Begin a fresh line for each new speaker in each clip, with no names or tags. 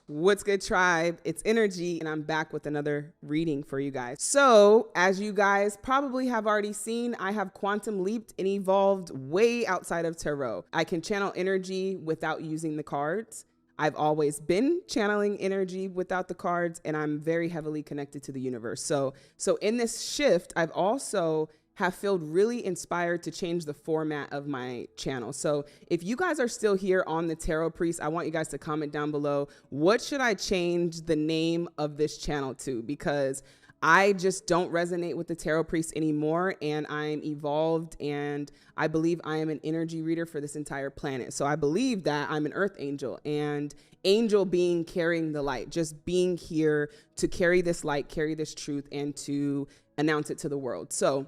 What's good, tribe? It's Energy, and I'm back with another reading for you guys. So, as you guys probably have already seen, I have quantum leaped and evolved way outside of tarot. I can channel energy without using the cards. I've always been channeling energy without the cards, and I'm very heavily connected to the universe. So in this shift, I've also have felt really inspired to change the format of my channel. So if you guys are still here on the Tarot Priest, I want you guys to comment down below, what should I change the name of this channel to? Because I just don't resonate with the Tarot Priest anymore, and I'm evolved, and I believe I am an energy reader for this entire planet. So I believe that I'm an earth angel, and angel being carrying the light, just being here to carry this light, carry this truth, and to announce it to the world. So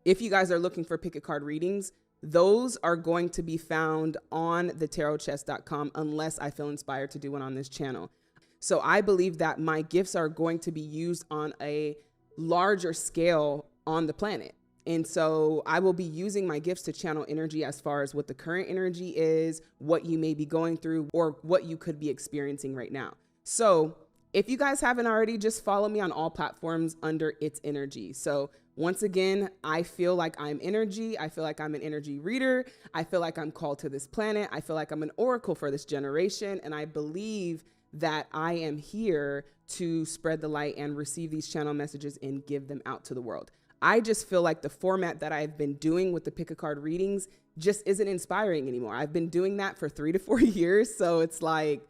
if you guys are looking for pick a card readings, those are going to be found on thetarotchest.com unless I feel inspired to do one on this channel. So I believe that my gifts are going to be used on a larger scale on the planet. And so I will be using my gifts to channel energy as far as what the current energy is, what you may be going through, or what you could be experiencing right now. So if you guys haven't already, just follow me on all platforms under It's Energy. So once again, I feel like I'm energy. I feel like I'm an energy reader. I feel like I'm called to this planet. I feel like I'm an oracle for this generation. And I believe that I am here to spread the light and receive these channel messages and give them out to the world. I just feel like the format that I've been doing with the pick a card readings just isn't inspiring anymore. I've been doing that for 3 to 4 years. So it's like,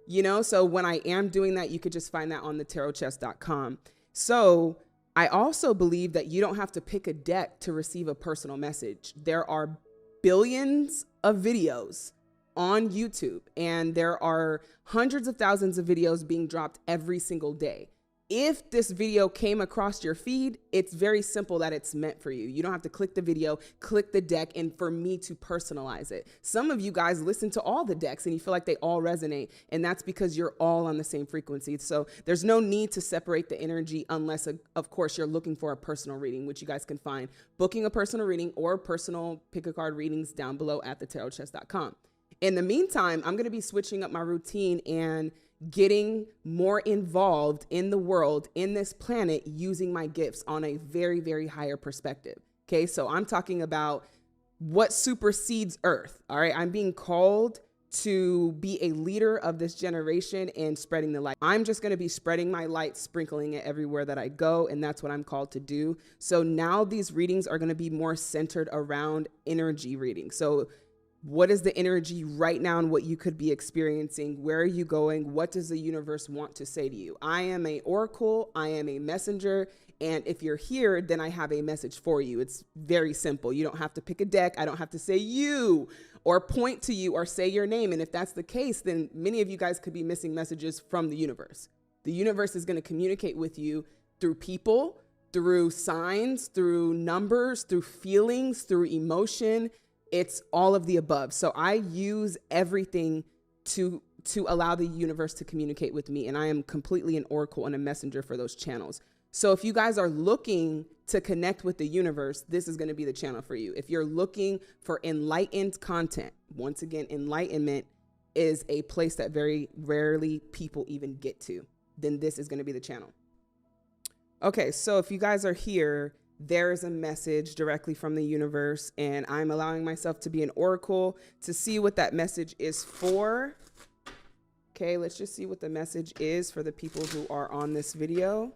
you know, so when I am doing that, you could just find that on thetarotchest.com. So I also believe that you don't have to pick a deck to receive a personal message. There are billions of videos on YouTube, and there are hundreds of thousands of videos being dropped every single day. If this video came across your feed, it's very simple that it's meant for you. You don't have to click the video, click the deck, and for me to personalize it. Some of you guys listen to all the decks and you feel like they all resonate, and that's because you're all on the same frequency. So there's no need to separate the energy unless, of course, you're looking for a personal reading, which you guys can find booking a personal reading or personal pick a card readings down below at thetarotchest.com. In the meantime, I'm going to be switching up my routine and getting more involved in the world, in this planet, using my gifts on a very, very higher perspective. Okay, so I'm talking about what supersedes Earth. All right, I'm being called to be a leader of this generation and spreading the light. I'm just going to be spreading my light, sprinkling it everywhere that I go, and that's what I'm called to do. So now these readings are going to be more centered around energy reading. So what is the energy right now and what you could be experiencing? Where are you going? What does the universe want to say to you? I am an oracle. I am a messenger. And if you're here, then I have a message for you. It's very simple. You don't have to pick a deck. I don't have to say you or point to you or say your name. And if that's the case, then many of you guys could be missing messages from the universe. The universe is going to communicate with you through people, through signs, through numbers, through feelings, through emotion. It's all of the above. So I use everything to allow the universe to communicate with me. And I am completely an oracle and a messenger for those channels. So if you guys are looking to connect with the universe, this is going to be the channel for you. If you're looking for enlightened content, once again, enlightenment is a place that very rarely people even get to, then this is going to be the channel. Okay, so if you guys are here, there is a message directly from the universe, and I'm allowing myself to be an oracle to see what that message is for. Okay, let's just see what the message is for the people who are on this video.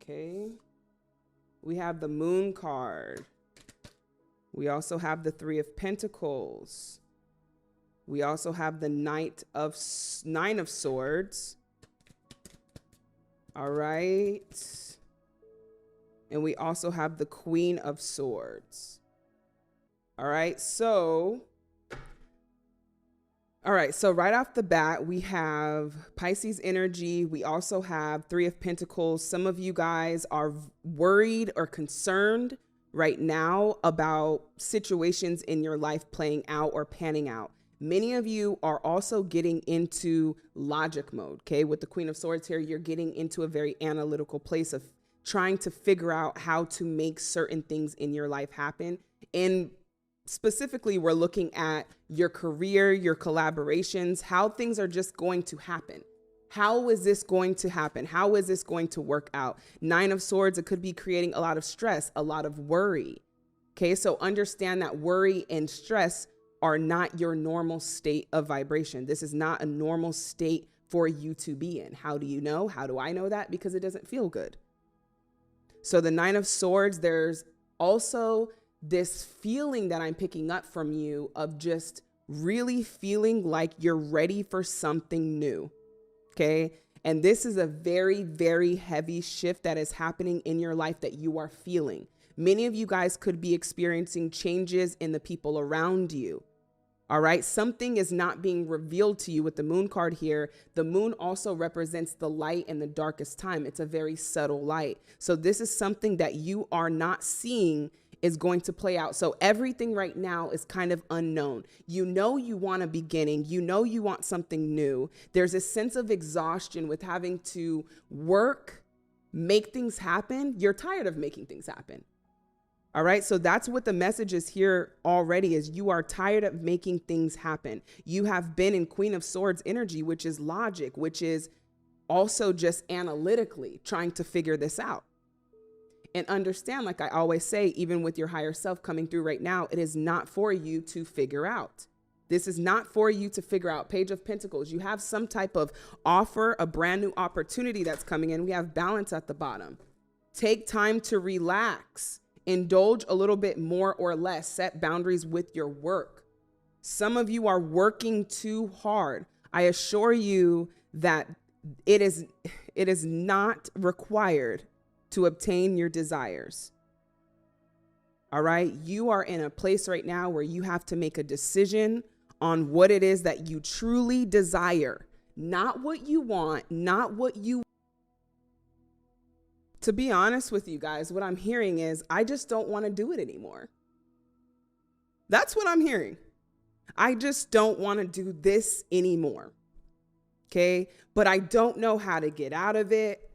Okay, we have the Moon card. We also have the Three of Pentacles. We also have the Nine of Swords. All right. And we also have the Queen of Swords. All right. So right off the bat, we have Pisces energy. We also have Three of Pentacles. Some of you guys are worried or concerned right now about situations in your life playing out or panning out. Many of you are also getting into logic mode, okay? With the Queen of Swords here, you're getting into a very analytical place of trying to figure out how to make certain things in your life happen. And specifically, we're looking at your career, your collaborations, how things are just going to happen. How is this going to happen? How is this going to work out? 9 of Swords, it could be creating a lot of stress, a lot of worry. Okay, so understand that worry and stress are not your normal state of vibration. This is not a normal state for you to be in. How do you know? How do I know that? Because it doesn't feel good. So the 9 of Swords, there's also this feeling that I'm picking up from you of just really feeling like you're ready for something new. Okay. And this is a very, very heavy shift that is happening in your life that you are feeling. Many of you guys could be experiencing changes in the people around you. All right. Something is not being revealed to you with the Moon card here. The moon also represents the light and the darkest time. It's a very subtle light. So this is something that you are not seeing is going to play out. So everything right now is kind of unknown. You know, you want a beginning. You know, you want something new. There's a sense of exhaustion with having to work, make things happen. You're tired of making things happen. All right. So that's what the message is here already, is you are tired of making things happen. You have been in Queen of Swords energy, which is logic, which is also just analytically trying to figure this out. And understand, like I always say, even with your higher self coming through right now, it is not for you to figure out. This is not for you to figure out. Page of Pentacles, you have some type of offer, a brand new opportunity that's coming in. We have balance at the bottom. Take time to relax. Indulge a little bit more or less. Set boundaries with your work. Some of you are working too hard. I assure you that it is not required to obtain your desires. All right. You are in a place right now where you have to make a decision on what it is that you truly desire, not what you want, not what you. To be honest with you guys, what I'm hearing is, I just don't want to do it anymore. That's what I'm hearing. I just don't want to do this anymore. Okay. But I don't know how to get out of it.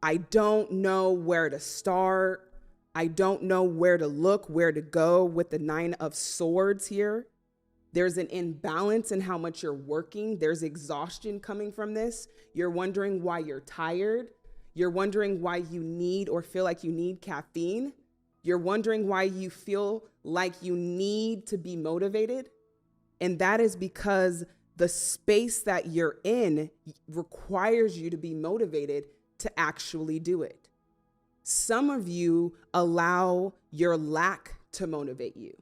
I don't know where to start. I don't know where to look, where to go with the 9 of Swords here. There's an imbalance in how much you're working. There's exhaustion coming from this. You're wondering why you're tired. You're wondering why you need or feel like you need caffeine. You're wondering why you feel like you need to be motivated. And that is because the space that you're in requires you to be motivated to actually do it. Some of you allow your lack to motivate you.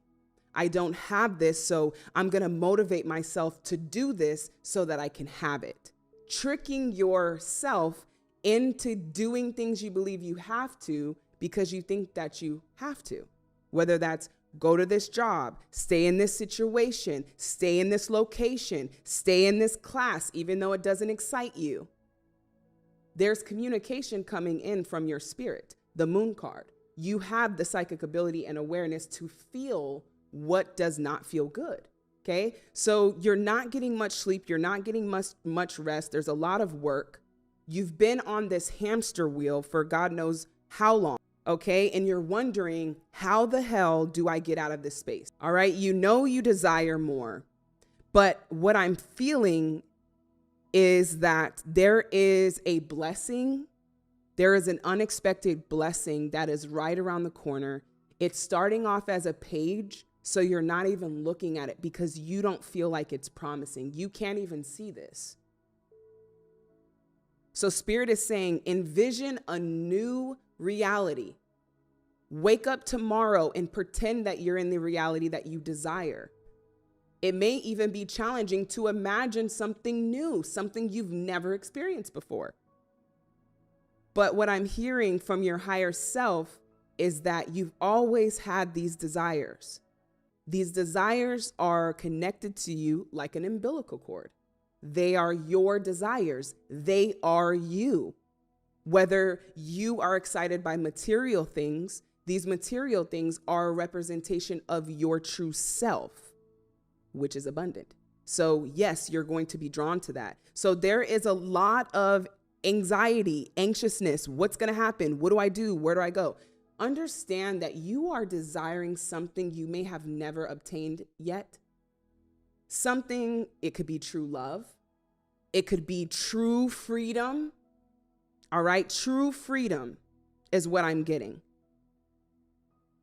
I don't have this, so I'm going to motivate myself to do this so that I can have it. Tricking yourself into doing things you believe you have to because you think that you have to. Whether that's go to this job, stay in this situation, stay in this location, stay in this class, even though it doesn't excite you. There's communication coming in from your spirit, the Moon card. You have the psychic ability and awareness to feel what does not feel good. Okay. So you're not getting much sleep. You're not getting much rest. There's a lot of work. You've been on this hamster wheel for God knows how long. Okay. And you're wondering, how the hell do I get out of this space? All right. You know, you desire more, but what I'm feeling is that there is a blessing. There is an unexpected blessing that is right around the corner. It's starting off as a page, so you're not even looking at it because you don't feel like it's promising. You can't even see this. So Spirit is saying, envision a new reality. Wake up tomorrow and pretend that you're in the reality that you desire. It may even be challenging to imagine something new, something you've never experienced before. But what I'm hearing from your higher self is that you've always had these desires. These desires are connected to you like an umbilical cord. They are your desires. They are you. Whether you are excited by material things, these material things are a representation of your true self, which is abundant. So yes, you're going to be drawn to that. So there is a lot of anxiety, anxiousness. What's going to happen? What do I do? Where do I go? understand that you are desiring something you may have never obtained yet. Something, it could be true love. It could be true freedom. All right. True freedom is what I'm getting.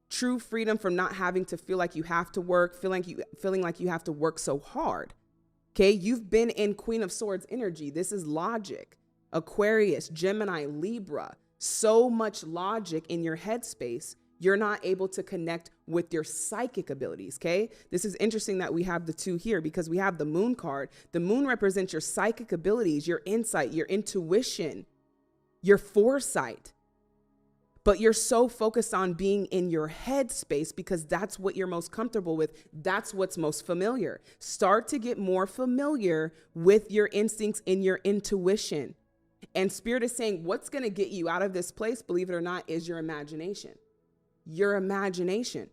True freedom from not having to feel like you have to work, feeling like you have to work so hard. Okay. You've been in Queen of Swords energy. This is logic. Aquarius, Gemini, Libra, so much logic in your headspace. You're not able to connect with your psychic abilities. Okay. This is interesting that we have the two here because we have the moon card. The moon represents your psychic abilities, your insight, your intuition, your foresight. But you're so focused on being in your head space because that's what you're most comfortable with. That's what's most familiar. Start to get more familiar with your instincts and your intuition. And Spirit is saying what's going to get you out of this place, believe it or not, is your imagination. Your imagination.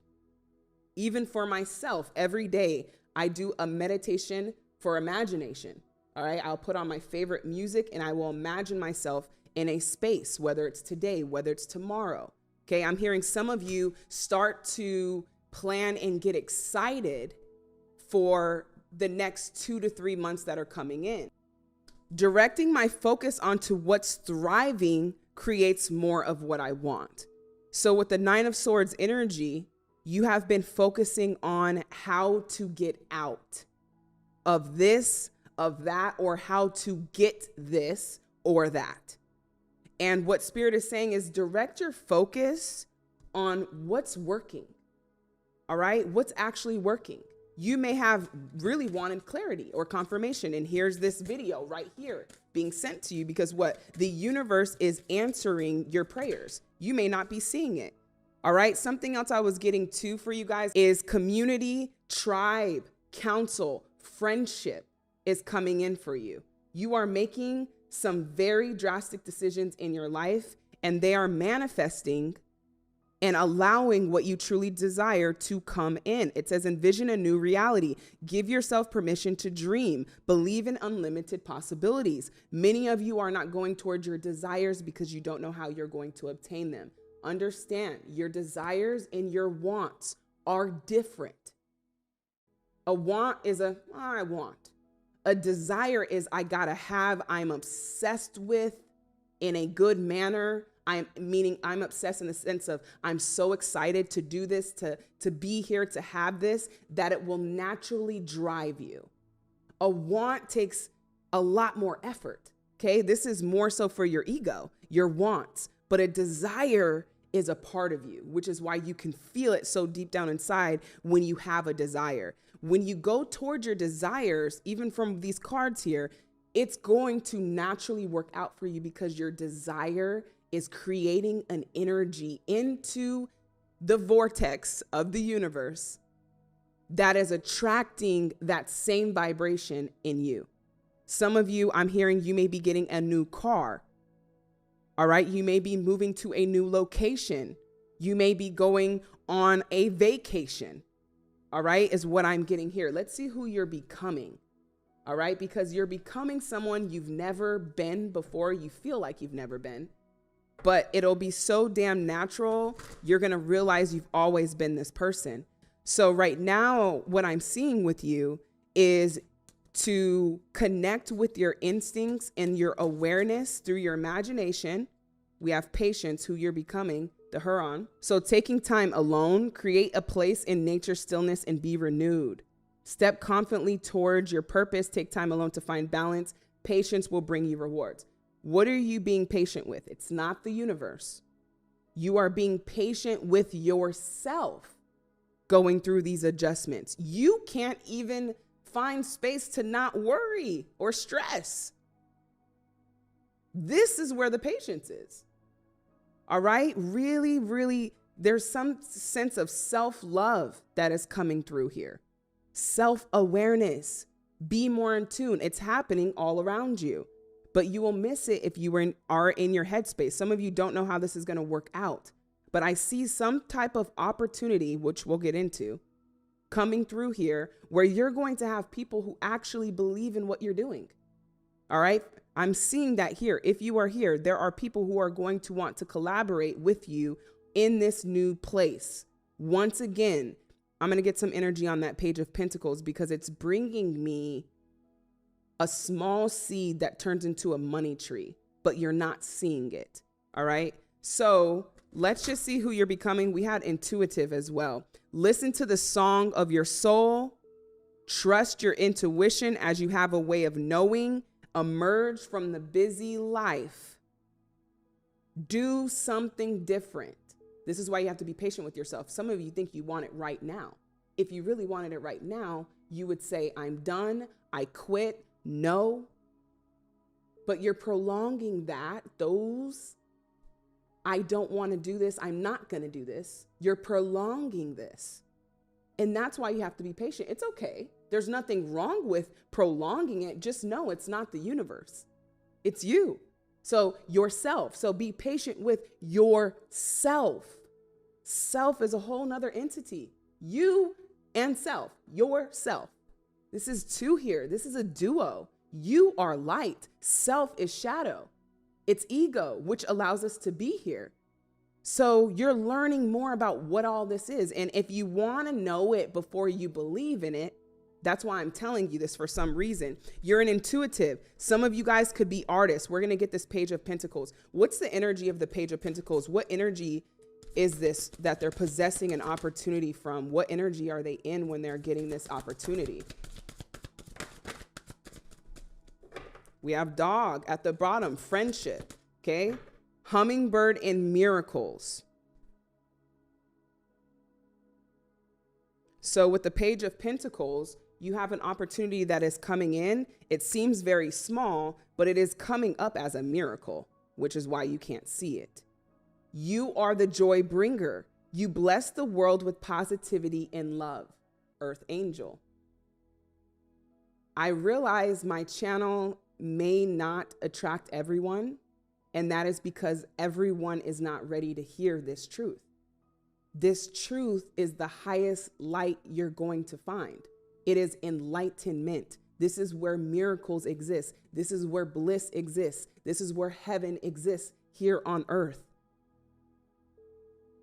Even for myself, every day I do a meditation for imagination. All right. I'll put on my favorite music and I will imagine myself in a space, whether it's today, whether it's tomorrow. Okay. I'm hearing some of you start to plan and get excited for the next 2 to 3 months that are coming in. Directing my focus onto what's thriving creates more of what I want. So with the Nine of Swords energy, you have been focusing on how to get out of this, of that, or how to get this or that. And what Spirit is saying is direct your focus on what's working. All right. What's actually working. You may have really wanted clarity or confirmation. And here's this video right here being sent to you because what? The universe is answering your prayers. You may not be seeing it. All right. Something else I was getting to for you guys is community, tribe, council, friendship is coming in for you. You are making some very drastic decisions in your life, and they are manifesting and allowing what you truly desire to come in. It says, envision a new reality. Give yourself permission to dream. Believe in unlimited possibilities. Many of you are not going towards your desires because you don't know how you're going to obtain them. Understand, your desires and your wants are different. A want is I want. A desire is I gotta have, I'm obsessed with in a good manner. I'm obsessed in the sense of I'm so excited to do this, to be here, to have this, that it will naturally drive you. A want takes a lot more effort. Okay. This is more so for your ego, your wants, but a desire is a part of you, which is why you can feel it so deep down inside when you have a desire. When you go towards your desires, even from these cards here, it's going to naturally work out for you because your desire is creating an energy into the vortex of the universe that is attracting that same vibration in you. Some of you, I'm hearing you may be getting a new car. All right. You may be moving to a new location. You may be going on a vacation. All right, is what I'm getting here. Let's see who you're becoming. All right, because you're becoming someone you've never been before. You feel like you've never been, but it'll be so damn natural. You're going to realize you've always been this person. So right now, what I'm seeing with you is to connect with your instincts and your awareness through your imagination. We have patience, who you're becoming. The Huron. So taking time alone, create a place in nature stillness and be renewed. Step confidently towards your purpose. Take time alone to find balance. Patience will bring you rewards. What are you being patient with? It's not the universe. You are being patient with yourself going through these adjustments. You can't even find space to not worry or stress. This is where the patience is. All right. Really, really, there's some sense of self-love that is coming through here. Self-awareness. Be more in tune. It's happening all around you, but you will miss it if you are in your headspace. Some of you don't know how this is going to work out, but I see some type of opportunity, which we'll get into, coming through here where you're going to have people who actually believe in what you're doing. All right. I'm seeing that here. If you are here, there are people who are going to want to collaborate with you in this new place. Once again, I'm going to get some energy on that Page of Pentacles because it's bringing me a small seed that turns into a money tree, but you're not seeing it. All right. So let's just see who you're becoming. We had intuitive as well. Listen to the song of your soul. Trust your intuition as you have a way of knowing. Emerge from the busy life. Do something different. This is why you have to be patient with yourself. Some of you think you want it right now. If you really wanted it right now, you would say, I'm done. I quit. No. But you're prolonging that. I don't want to do this. I'm not going to do this. You're prolonging this. And that's why you have to be patient. It's okay. There's nothing wrong with prolonging it. Just know it's not the universe. It's you. So yourself. So be patient with yourself. Self is a whole nother entity. You and self. Yourself. This is two here. This is a duo. You are light. Self is shadow. It's ego, which allows us to be here. So you're learning more about what all this is. And if you want to know it before you believe in it, that's why I'm telling you this for some reason. You're an intuitive. Some of you guys could be artists. We're going to get this Page of Pentacles. What's the energy of the Page of Pentacles? What energy is this that they're possessing an opportunity from? What energy are they in when they're getting this opportunity? We have dog at the bottom, friendship, okay? Hummingbird and miracles. So with the Page of Pentacles, you have an opportunity that is coming in. It seems very small, but it is coming up as a miracle, which is why you can't see it. You are the joy bringer. You bless the world with positivity and love. Earth Angel. I realize my channel may not attract everyone, and that is because everyone is not ready to hear this truth. This truth is the highest light you're going to find. It is enlightenment. This is where miracles exist. This is where bliss exists. This is where heaven exists here on earth.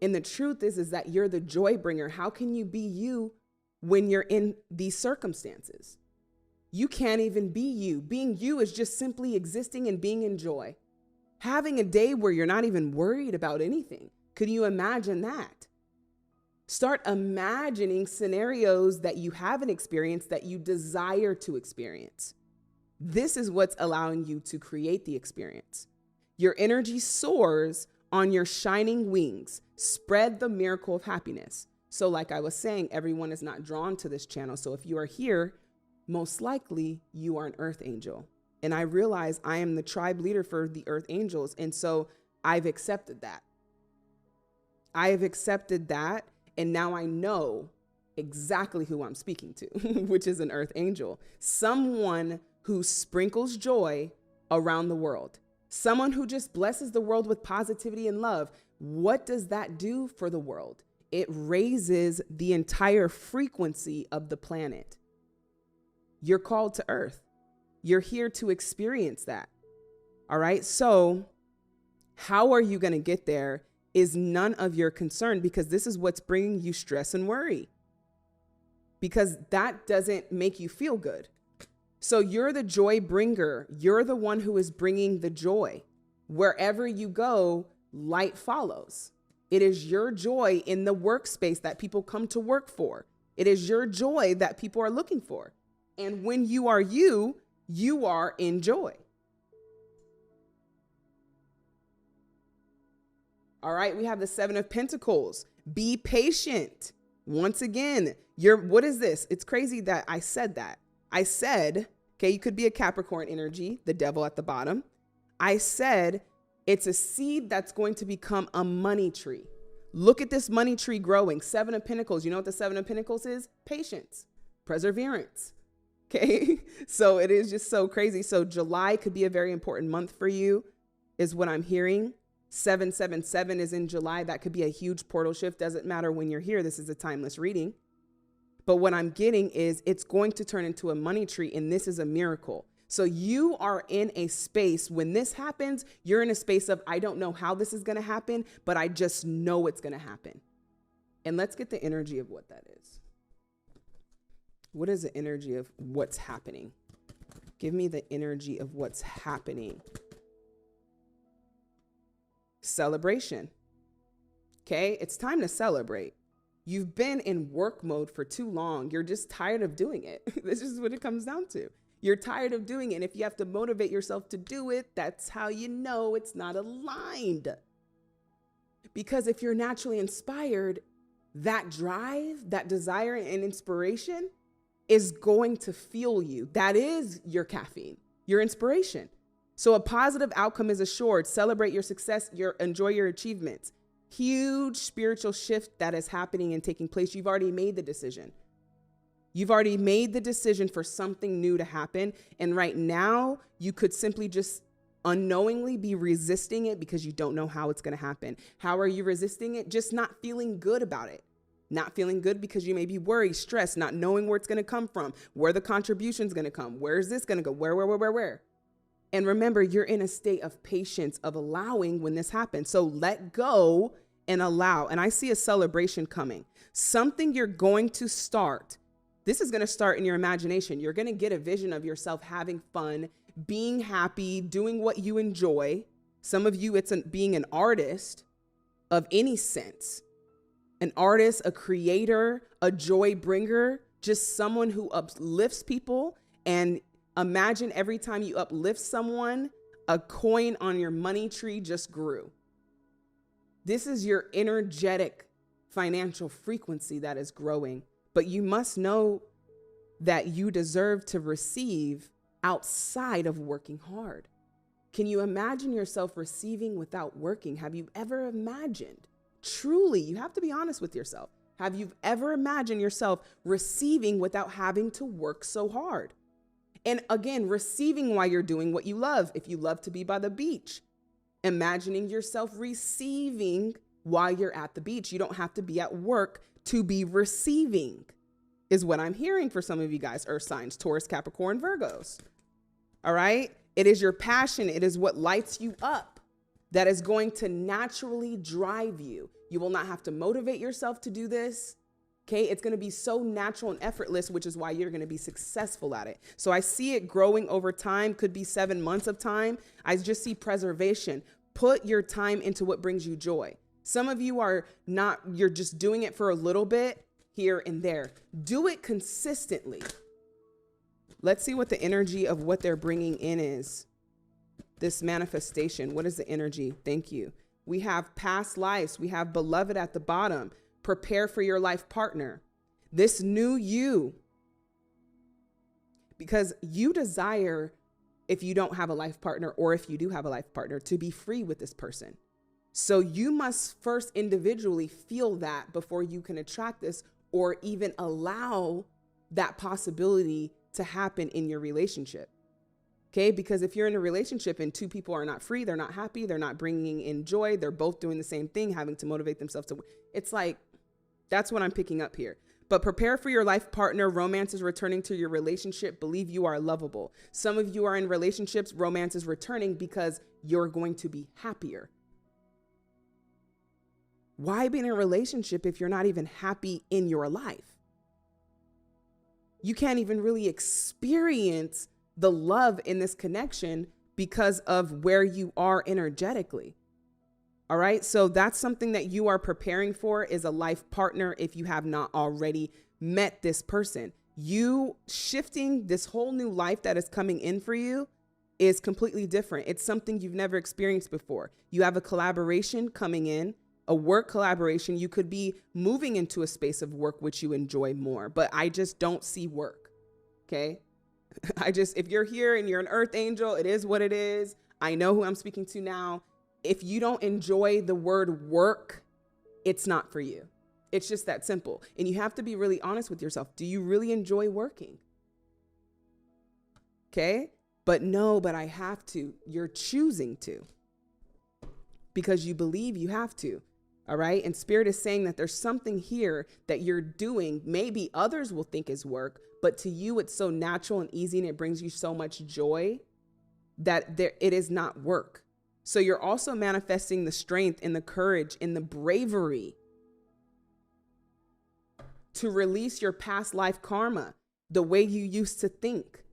And the truth is that you're the joy bringer. How can you be you when you're in these circumstances? You can't even be you. Being you is just simply existing and being in joy. Having a day where you're not even worried about anything. Could you imagine that? Start imagining scenarios that you haven't experienced that you desire to experience. This is what's allowing you to create the experience. Your energy soars on your shining wings. Spread the miracle of happiness. So like I was saying, everyone is not drawn to this channel. So if you are here, most likely you are an Earth Angel. And I realize I am the tribe leader for the Earth Angels. And so I've accepted that. I have accepted that. And now I know exactly who I'm speaking to, which is an Earth Angel. Someone who sprinkles joy around the world. Someone who just blesses the world with positivity and love. What does that do for the world? It raises the entire frequency of the planet. You're called to Earth. You're here to experience that. All right. So how are you going to get there is none of your concern, because this is what's bringing you stress and worry, because that doesn't make you feel good. So you're the joy bringer. You're the one who is bringing the joy. Wherever you go, light follows. It is your joy in the workspace that people come to work for. It is your joy that people are looking for. And when you are you, you are in joy. All right, we have the Seven of Pentacles. Be patient. Once again, what is this? It's crazy that I said that. I said, okay, you could be a Capricorn energy, the devil at the bottom. I said, it's a seed that's going to become a money tree. Look at this money tree growing. Seven of Pentacles. You know what the Seven of Pentacles is? Patience, perseverance. Okay, so it is just so crazy. So July could be a very important month for you, is what I'm hearing. 777 is in July. That could be a huge portal shift. Doesn't matter when you're here. This is a timeless reading. But what I'm getting is it's going to turn into a money tree, and this is a miracle. So you are in a space when this happens, you're in a space of, I don't know how this is going to happen, but I just know it's going to happen. And let's get the energy of what that is. What is the energy of what's happening? Give me the energy of what's happening. Celebration. Okay, it's time to celebrate. You've been in work mode for too long. You're just tired of doing it. This is what it comes down to. You're tired of doing it. And if you have to motivate yourself to do it, that's how you know it's not aligned. Because if you're naturally inspired, that drive, that desire and inspiration is going to fuel you. That is your caffeine, your inspiration. So a positive outcome is assured. Celebrate your success, enjoy your achievements. Huge spiritual shift that is happening and taking place. You've already made the decision. You've already made the decision for something new to happen. And right now, you could simply just unknowingly be resisting it because you don't know how it's going to happen. How are you resisting it? Just not feeling good about it. Not feeling good because you may be worried, stressed, not knowing where it's going to come from, where the contribution's going to come, where is this going to go, where. And remember, you're in a state of patience, of allowing when this happens. So let go and allow. And I see a celebration coming. Something you're going to start. This is going to start in your imagination. You're going to get a vision of yourself having fun, being happy, doing what you enjoy. Some of you, it's being an artist of any sense. An artist, a creator, a joy bringer, just someone who uplifts people. And imagine every time you uplift someone, a coin on your money tree just grew. This is your energetic financial frequency that is growing. But you must know that you deserve to receive outside of working hard. Can you imagine yourself receiving without working? Have you ever imagined? Truly, you have to be honest with yourself. Have you ever imagined yourself receiving without having to work so hard? And again, receiving while you're doing what you love. If you love to be by the beach, imagining yourself receiving while you're at the beach. You don't have to be at work to be receiving, is what I'm hearing for some of you guys, Earth signs, Taurus, Capricorn, Virgos. All right. It is your passion. It is what lights you up that is going to naturally drive you. You will not have to motivate yourself to do this. Okay. It's going to be so natural and effortless, which is why you're going to be successful at it. So I see it growing over time. Could be 7 months of time. I just see preservation. Put your time into what brings you joy. Some of you are not, you're just doing it for a little bit here and there. Do it consistently. Let's see what the energy of what they're bringing in is. This manifestation. What is the energy? Thank you. We have past lives. We have beloved at the bottom. Prepare for your life partner. This new you. Because you desire, if you don't have a life partner or if you do have a life partner, to be free with this person. So you must first individually feel that before you can attract this or even allow that possibility to happen in your relationship. Okay, because if you're in a relationship and two people are not free, they're not happy, they're not bringing in joy, they're both doing the same thing, having to motivate themselves to, it's like, that's what I'm picking up here. But prepare for your life partner. Romance is returning to your relationship. Believe you are lovable. Some of you are in relationships. Romance is returning because you're going to be happier. Why be in a relationship if you're not even happy in your life? You can't even really experience the love in this connection because of where you are energetically. All right. So that's something that you are preparing for, is a life partner. If you have not already met this person, you shifting this whole new life that is coming in for you is completely different. It's something you've never experienced before. You have a collaboration coming in, a work collaboration. You could be moving into a space of work, which you enjoy more, but I just don't see work. Okay. If you're here and you're an earth angel, it is what it is. I know who I'm speaking to now. If you don't enjoy the word work, it's not for you. It's just that simple. And you have to be really honest with yourself. Do you really enjoy working? Okay. But no, but I have to. You're choosing to because you believe you have to. All right. And Spirit is saying that there's something here that you're doing. Maybe others will think is work, but to you it's so natural and easy and it brings you so much joy that it is not work. So you're also manifesting the strength and the courage and the bravery to release your past life karma, the way you used to think.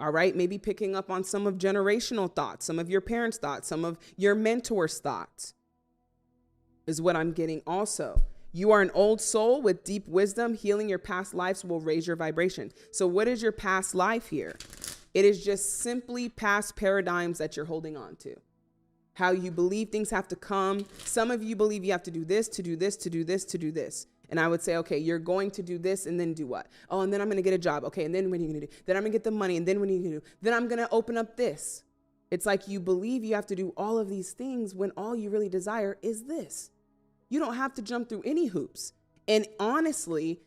All right, maybe picking up on some of generational thoughts, some of your parents' thoughts, some of your mentors' thoughts is what I'm getting also. You are an old soul with deep wisdom. Healing your past lives will raise your vibration. So what is your past life here? It is just simply past paradigms that you're holding on to. How you believe things have to come. Some of you believe you have to do this, to do this, to do this, to do this. And I would say, okay, you're going to do this and then do what? Oh, and then I'm going to get a job. Okay, and then what are you going to do? Then I'm going to get the money. And then what are you going to do? Then I'm going to open up this. It's like you believe you have to do all of these things when all you really desire is this. You don't have to jump through any hoops. And honestly,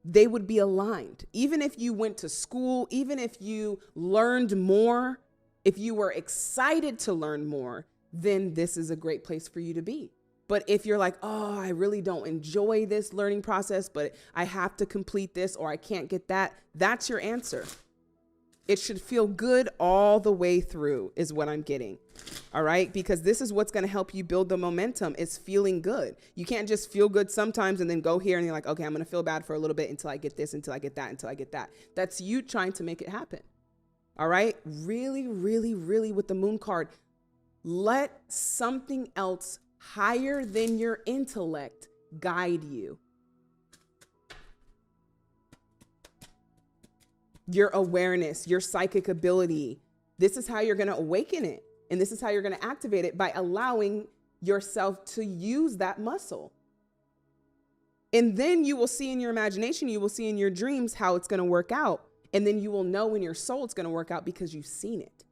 they would be aligned. Even if you went to school, even if you learned more, if you were excited to learn more, then this is a great place for you to be. But if you're like, oh, I really don't enjoy this learning process, but I have to complete this or I can't get that, that's your answer. It should feel good all the way through is what I'm getting. All right. Because this is what's going to help you build the momentum is feeling good. You can't just feel good sometimes and then go here and you're like, okay, I'm going to feel bad for a little bit until I get this, until I get that, until I get that. That's you trying to make it happen. All right. Really, really, really with the moon card, let something else higher than your intellect guide you. Your awareness, your psychic ability. This is how you're going to awaken it. And this is how you're going to activate it by allowing yourself to use that muscle. And then you will see in your imagination, you will see in your dreams how it's going to work out. And then you will know in your soul it's going to work out because you've seen it.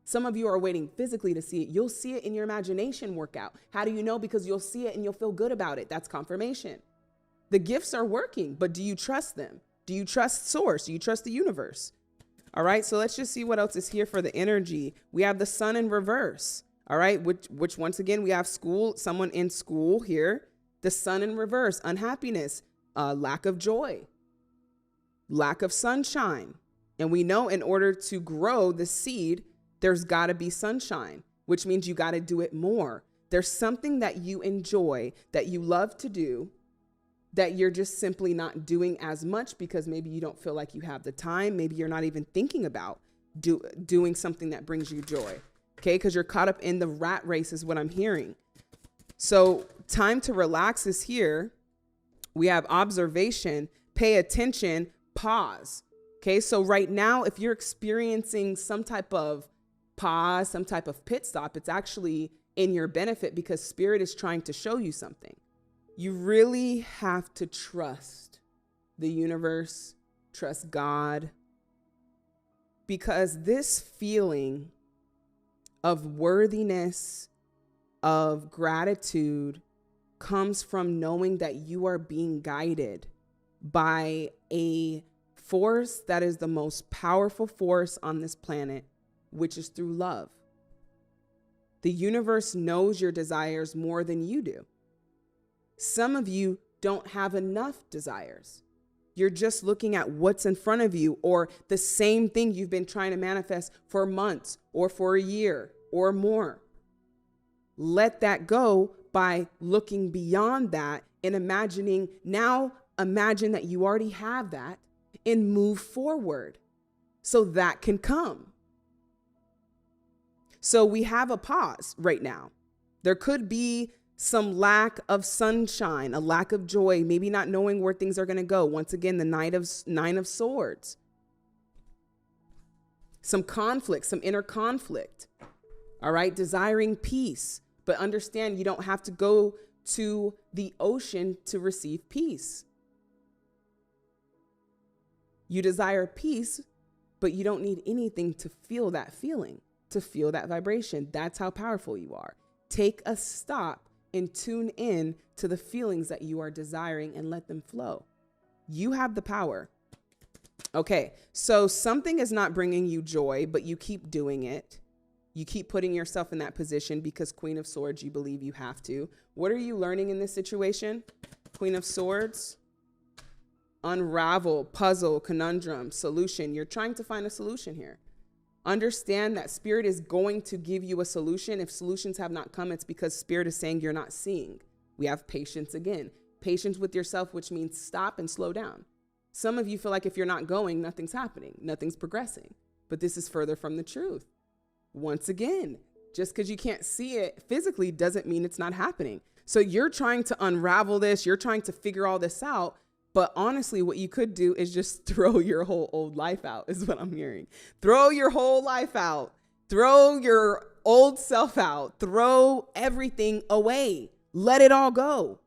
Some of you are waiting physically to see it. You'll see it in your imagination work out. How do you know? Because you'll see it and you'll feel good about it. That's confirmation. The gifts are working, but do you trust them? Do you trust source? Do you trust the universe? All right. So let's just see what else is here for the energy. We have the sun in reverse. All right. Which once again, we have school, someone in school here. The sun in reverse, unhappiness, lack of joy, lack of sunshine. And we know in order to grow the seed, there's got to be sunshine, which means you got to do it more. There's something that you enjoy, that you love to do, that you're just simply not doing as much because maybe you don't feel like you have the time. Maybe you're not even thinking about doing something that brings you joy. Okay, because you're caught up in the rat race is what I'm hearing. So time to relax is here. We have observation, pay attention, pause. Okay, so right now, if you're experiencing some type of pause, some type of pit stop, it's actually in your benefit because spirit is trying to show you something. You really have to trust the universe, trust God, because this feeling of worthiness, of gratitude comes from knowing that you are being guided by a force that is the most powerful force on this planet, which is through love. The universe knows your desires more than you do. Some of you don't have enough desires. You're just looking at what's in front of you or the same thing you've been trying to manifest for months or for a year or more. Let that go by looking beyond that and imagining, now imagine that you already have that and move forward so that can come. So we have a pause right now. There could be some lack of sunshine, a lack of joy, maybe not knowing where things are going to go. Once again, the Nine of Swords. Some conflict, some inner conflict. All right, desiring peace, but understand you don't have to go to the ocean to receive peace. You desire peace, but you don't need anything to feel that feeling, to feel that vibration. That's how powerful you are. Take a stop and tune in to the feelings that you are desiring and let them flow. You have the power. Okay, so something is not bringing you joy, but you keep doing it. You keep putting yourself in that position because Queen of Swords, you believe you have to. What are you learning in this situation? Queen of Swords. unravel, puzzle, conundrum, solution. You're trying to find a solution here. Understand that Spirit is going to give you a solution. If solutions have not come, it's because Spirit is saying you're not seeing. We have patience again. Patience with yourself, which means stop and slow down. Some of you feel like if you're not going, nothing's happening, nothing's progressing. But this is further from the truth. Once again, just because you can't see it physically doesn't mean it's not happening. So you're trying to unravel this, you're trying to figure all this out. But honestly, what you could do is just throw your whole old life out, is what I'm hearing. Throw your whole life out. Throw your old self out. Throw everything away. Let it all go.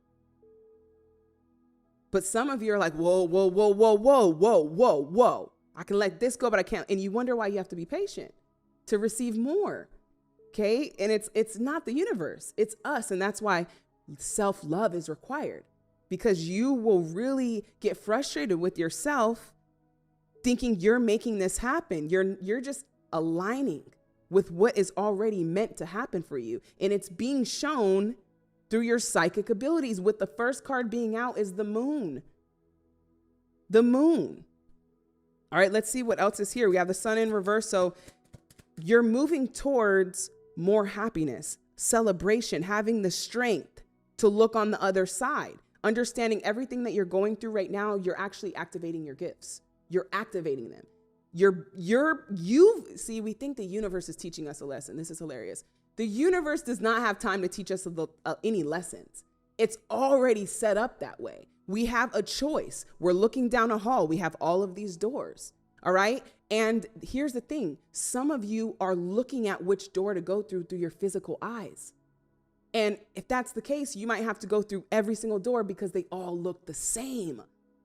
But some of you are like, whoa, whoa, whoa, whoa, whoa, whoa, whoa, whoa. I can let this go, but I can't. And you wonder why you have to be patient to receive more. Okay. And it's not the universe, it's us. And that's why self-love is required, because you will really get frustrated with yourself thinking you're making this happen. You're just aligning with what is already meant to happen for you. And it's being shown through your psychic abilities, with the first card being out is the moon. The moon. All right, let's see what else is here. We have the sun in reverse. So you're moving towards more happiness, celebration, having the strength to look on the other side, understanding everything that you're going through right now. You're actually activating your gifts. You're activating them. We think the universe is teaching us a lesson. This is hilarious. The universe does not have time to teach us any lessons. It's already set up that way. We have a choice. We're looking down a hall. We have all of these doors. All right. And here's the thing. Some of you are looking at which door to go through your physical eyes. And if that's the case, you might have to go through every single door because they all look the same.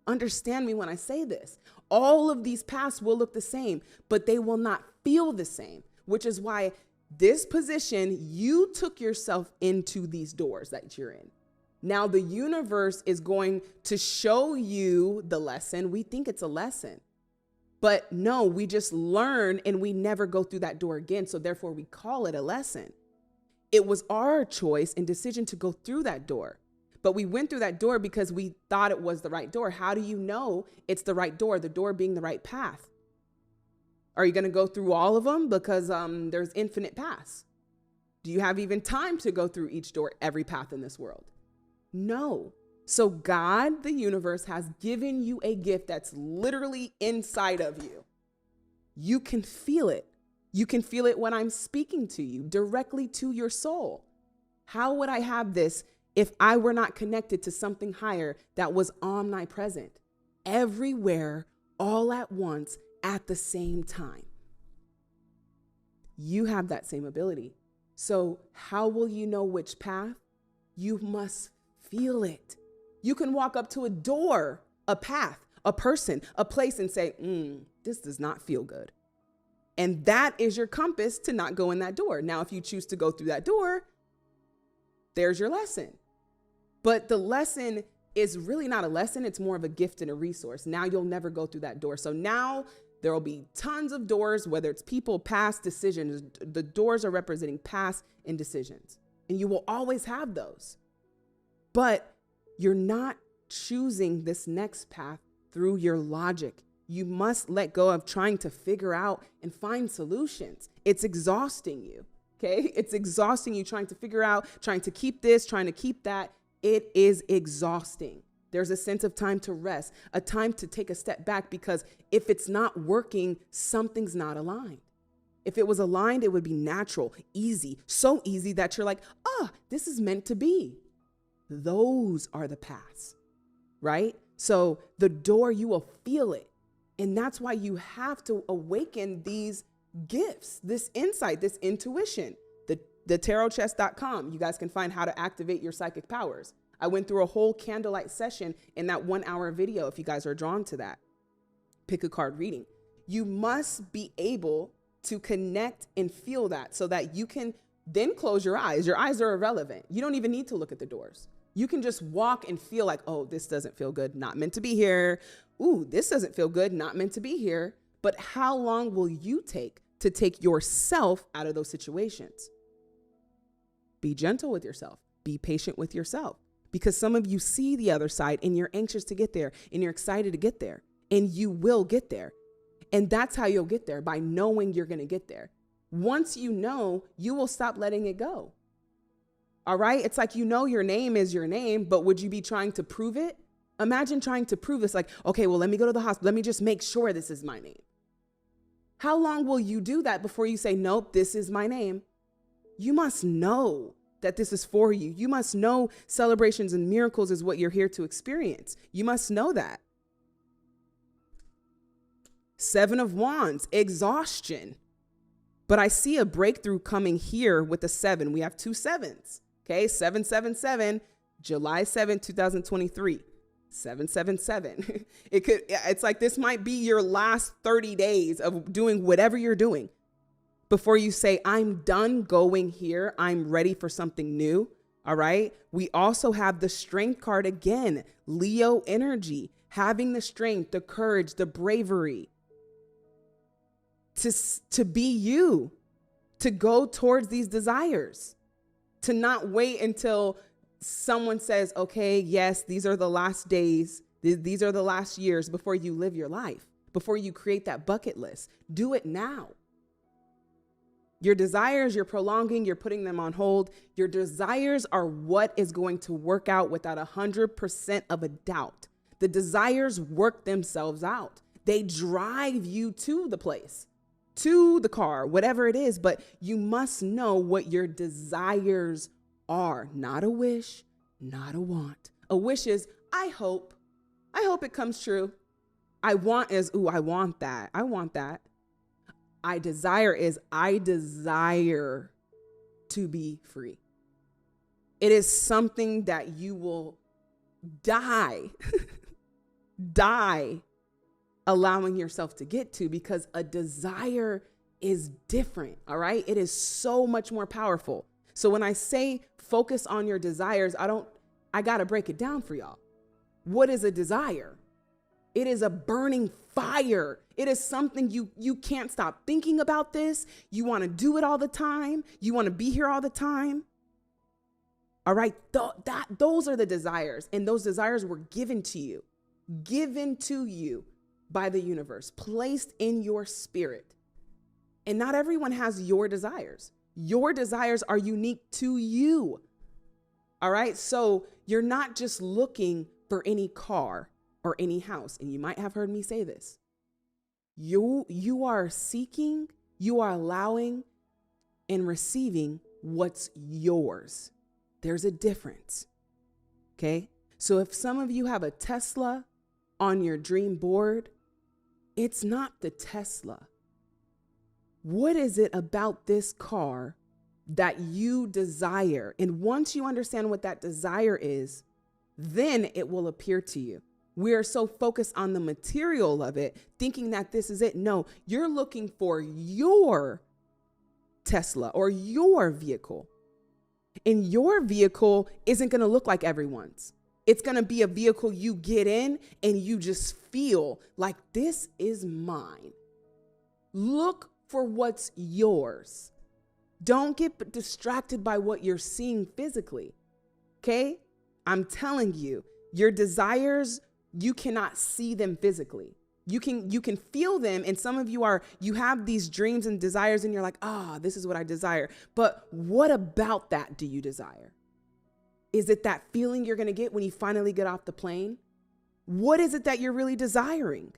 Understand me when I say this. All of these paths will look the same, but they will not feel the same, which is why this position, you took yourself into these doors that you're in. Now the universe is going to show you the lesson. We think it's a lesson, but no, we just learn and we never go through that door again. So therefore we call it a lesson. It was our choice and decision to go through that door, but we went through that door because we thought it was the right door. How do you know it's the right door? The door being the right path. Are you going to go through all of them? Because there's infinite paths. Do you have even time to go through each door, every path in this world? No. So God, the universe, has given you a gift that's literally inside of you. You can feel it. You can feel it when I'm speaking to you directly to your soul. How would I have this if I were not connected to something higher that was omnipresent, everywhere, all at once, at the same time? You have that same ability. So how will you know which path? You must feel it. You can walk up to a door, a path, a person, a place and say, this does not feel good. And that is your compass to not go in that door. Now, if you choose to go through that door, there's your lesson. But the lesson is really not a lesson. It's more of a gift and a resource. Now you'll never go through that door. So now there will be tons of doors, whether it's people, past, decisions. The doors are representing past and decisions. And you will always have those. But you're not choosing this next path through your logic. You must let go of trying to figure out and find solutions. It's exhausting you. Okay. It's exhausting you trying to figure out, trying to keep this, trying to keep that. It is exhausting. There's a sense of time to rest, a time to take a step back, because if it's not working, something's not aligned. If it was aligned, it would be natural, easy, so easy that you're like, this is meant to be. Those are the paths, right? So the door, you will feel it. And that's why you have to awaken these gifts, this insight, this intuition. The tarotchest.com, you guys can find how to activate your psychic powers. I went through a whole candlelight session in that 1 hour video. If you guys are drawn to that, pick a card reading. You must be able to connect and feel that so that you can then close your eyes. Your eyes are irrelevant. You don't even need to look at the doors. You can just walk and feel like, oh, this doesn't feel good, not meant to be here. Ooh, this doesn't feel good, not meant to be here. But how long will you take to take yourself out of those situations? Be gentle with yourself. Be patient with yourself. because some of you see the other side and you're anxious to get there and you're excited to get there, and you will get there. And that's how you'll get there, by knowing you're going to get there. Once you know, you will stop letting it go. All right. It's like, your name is your name, but would you be trying to prove it? Imagine trying to prove this, like, okay, well, let me go to the hospital. Let me just make sure this is my name. How long will you do that before you say, nope, this is my name? You must know that this is for you. You must know celebrations and miracles is what you're here to experience. You must know that. 7 of Wands, exhaustion. But I see a breakthrough coming here with the 7. We have 2 sevens. Okay, 777, July 7, 2023. 777. It's like this might be your last 30 days of doing whatever you're doing before you say, I'm done going here. I'm ready for something new. All right. We also have the Strength card again, Leo energy, having the strength, the courage, the bravery to be you, to go towards these desires, to not wait until someone says, okay, yes, these are the last days. These are the last years before you live your life, before you create that bucket list. Do it now. Your desires, you're prolonging, you're putting them on hold. Your desires are what is going to work out without 100% of a doubt. The desires work themselves out. They drive you to the place, to the car, whatever it is, but you must know what your desires are. Not a wish, not a want. A wish is, I hope it comes true. I want is, ooh, I want that. I want that. I desire is, I desire to be free. It is something that you will die allowing yourself to get to, because a desire is different. All right. It is so much more powerful. So when I say focus on your desires, I got to break it down for y'all. What is a desire? It is a burning fire. It is something you can't stop thinking about this. You want to do it all the time. You want to be here all the time. All right. Those are the desires. And those desires were given to you by the universe, placed in your spirit. And not everyone has your desires. Your desires are unique to you. All right. So you're not just looking for any car or any house. And you might have heard me say this. You are seeking, you are allowing and receiving what's yours. There's a difference. Okay. So if some of you have a Tesla on your dream board, it's not the Tesla. What is it about this car that you desire? And once you understand what that desire is, then it will appear to you. We are so focused on the material of it, thinking that this is it. No, you're looking for your Tesla or your vehicle. And your vehicle isn't going to look like everyone's. It's going to be a vehicle you get in and you just feel like this is mine. Look for what's yours. Don't get distracted by what you're seeing physically. Okay? I'm telling you, your desires, you cannot see them physically. You can feel them. And some of you have these dreams and desires and you're like, this is what I desire. But what about that do you desire? Is it that feeling you're going to get when you finally get off the plane? What is it that you're really desiring?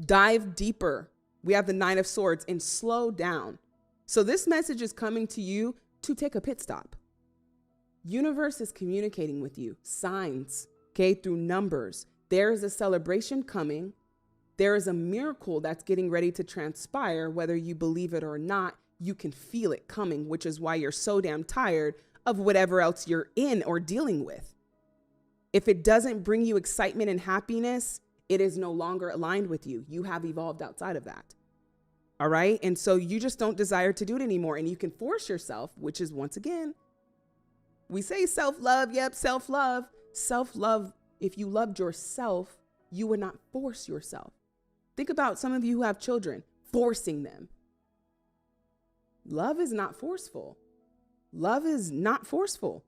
Dive deeper. We have the 9 of Swords, and slow down. So this message is coming to you to take a pit stop. Universe is communicating with you. Signs, okay, through numbers. There is a celebration coming. There is a miracle that's getting ready to transpire. Whether you believe it or not, you can feel it coming, which is why you're so damn tired of whatever else you're in or dealing with. If it doesn't bring you excitement and happiness, it is no longer aligned with you. You have evolved outside of that. All right. And so you just don't desire to do it anymore. And you can force yourself, which is, once again, we say self-love. Yep. Self-love. Self-love. If you loved yourself, you would not force yourself. Think about some of you who have children, forcing them. Love is not forceful. Love is not forceful.